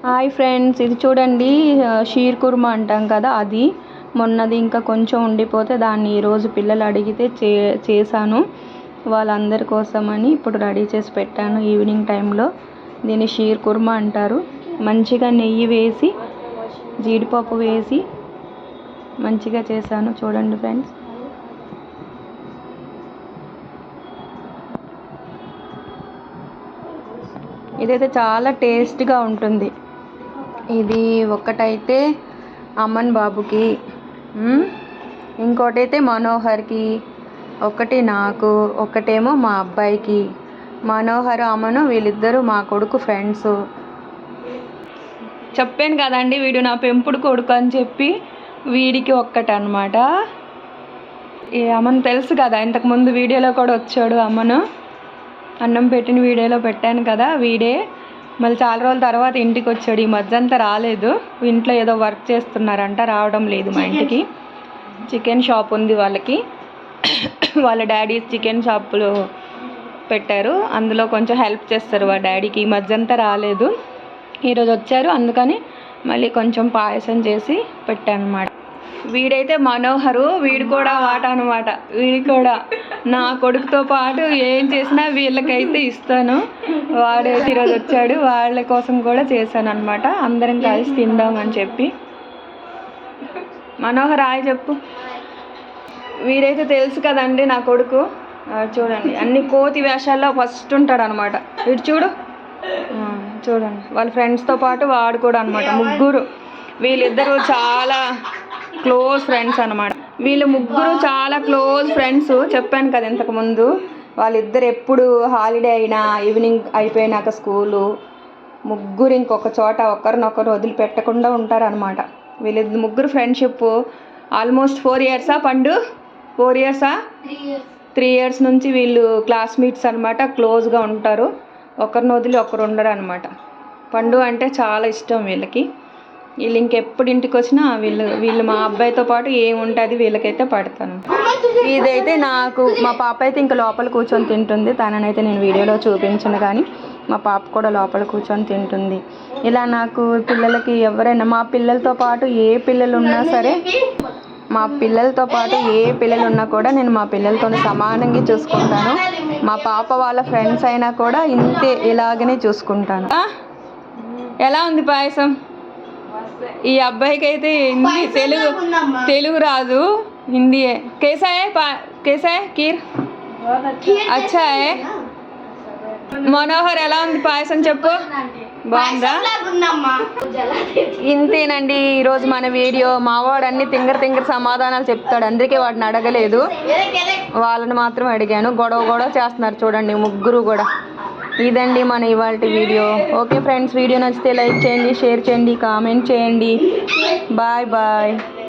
Hi friends, ఇది చూడండి shear kurma అంటాం కదా, అది మొన్నది ఇంకా కొంచెం ఉండిపోతే దాన్ని ఈరోజు పిల్లలు అడిగితే చేశాను వాళ్ళందరి కోసమని. ఇప్పుడు రెడీ చేసి పెట్టాను ఈవినింగ్ టైంలో. దీన్ని షీర్ కుర్మా అంటారు. మంచిగా నెయ్యి వేసి జీడిపప్పు వేసి మంచిగా చేశాను. చూడండి ఫ్రెండ్స్, ఇదైతే చాలా టేస్ట్గా ఉంటుంది. ఇది ఒకటైతే అమన్ బాబుకి, ఇంకోటైతే మనోహర్కి, ఒకటి నాకు, ఒకటేమో మా అబ్బాయికి. మనోహర్ అమను వీళ్ళిద్దరూ మా కొడుకు ఫ్రెండ్స్. చెప్పాను కదండి వీడు నా పెంపుడు కొడుకు అని చెప్పి. వీడికి ఒక్కటనమాట. ఈ అమన్ తెలుసు కదా, ఇంతకుముందు వీడియోలో కూడా వచ్చాడు అమను. అన్నం పెట్టిన వీడియోలో పెట్టాను కదా, వీడే. మళ్ళీ చాలా రోజుల తర్వాత ఇంటికి వచ్చాడు. ఈ మధ్య అంతా రాలేదు, ఇంట్లో ఏదో వర్క్ చేస్తున్నారంట, రావడం లేదు మా ఇంటికి. చికెన్ షాప్ ఉంది వాళ్ళకి, వాళ్ళ డాడీ చికెన్ షాపులో పెట్టారు, అందులో కొంచెం హెల్ప్ చేస్తారు వాళ్ళ డాడీకి. ఈ మధ్య అంతా రాలేదు, ఈరోజు వచ్చారు, అందుకని మళ్ళీ కొంచెం పాయసం చేసి పెట్టాను అన్నమాట. వీడైతే మనోహరు, వీడు కూడా వాట అనమాట. వీడు కూడా నా కొడుకుతో పాటు ఏం చేసినా వీళ్ళకైతే ఇస్తాను. వాడైతే ఈరోజు వచ్చాడు, వాళ్ళ కోసం కూడా చేశాను అనమాట, అందరం కలిసి తిందామని చెప్పి. మనోహర్ హాయ్ చెప్పు. వీడైతే తెలుసు కదండి నా కొడుకు. చూడండి అన్ని కోతి వేషాల్లో ఫస్ట్ ఉంటాడు అనమాట. వీడు చూడండి వాళ్ళ ఫ్రెండ్స్తో పాటు వాడు కూడా అనమాట. ముగ్గురు వీళ్ళిద్దరూ చాలా క్లోజ్ ఫ్రెండ్స్ అనమాట. వీళ్ళు ముగ్గురు చాలా క్లోజ్ ఫ్రెండ్స్. చెప్పాను కదా ఇంతకుముందు, వాళ్ళిద్దరు ఎప్పుడు హాలిడే అయినా ఈవినింగ్ అయిపోయినాక స్కూలు, ముగ్గురు ఇంకొక చోట ఒకరినొకరు వదిలిపెట్టకుండా ఉంటారనమాట. వీళ్ళిద్దరు ముగ్గురు ఫ్రెండ్షిప్ ఆల్మోస్ట్ 4 years పండు. 4 years 3 years నుంచి వీళ్ళు క్లాస్మేట్స్ అనమాట. క్లోజ్గా ఉంటారు, ఒకరిని వదిలి ఒకరు ఉండరు అనమాట. పండు అంటే చాలా ఇష్టం వీళ్ళకి. వీళ్ళు ఇంకెప్పుడు ఇంటికి వచ్చినా వీళ్ళు మా అబ్బాయితో పాటు ఏముంటుంది వీళ్ళకైతే పడతాను. ఇదైతే నాకు, మా పాప అయితే ఇంకా లోపల కూర్చొని తింటుంది. తననైతే నేను వీడియోలో చూపించను, కానీ మా పాప కూడా లోపల కూర్చొని తింటుంది. ఇలా నాకు పిల్లలకి ఎవరైనా, మా పిల్లలతో పాటు ఏ పిల్లలు ఉన్నా సరే, మా పిల్లలతో పాటు ఏ పిల్లలు ఉన్నా కూడా నేను మా పిల్లలతో సమానంగా చూసుకుంటాను. మా పాప వాళ్ళ ఫ్రెండ్స్ అయినా కూడా ఇంతే, ఇలాగనే చూసుకుంటాను. ఎలా ఉంది పాయసం? ఈ అబ్బాయికి అయితే హిందీ తెలుగు రాదు, హిందీయే. कैसा है खीर? अच्छा है. మనోహర్ ఎలా ఉంది పాయసం చెప్పు, బాగుందా? ఇంతేనండి ఈరోజు మన వీడియో. మావాడు అన్ని తింగర సమాధానాలు చెప్తాడు, అందుకే వాడిని అడగలేదు, వాళ్ళని మాత్రం అడిగాను. గొడవ చేస్తున్నారు చూడండి ముగ్గురు కూడా. ఇదండి మన ఇవాల్టి వీడియో. ఓకే ఫ్రెండ్స్, వీడియో నచ్చితే లైక్ చేయండి, షేర్ చేయండి, కామెంట్ చేయండి. బాయ్.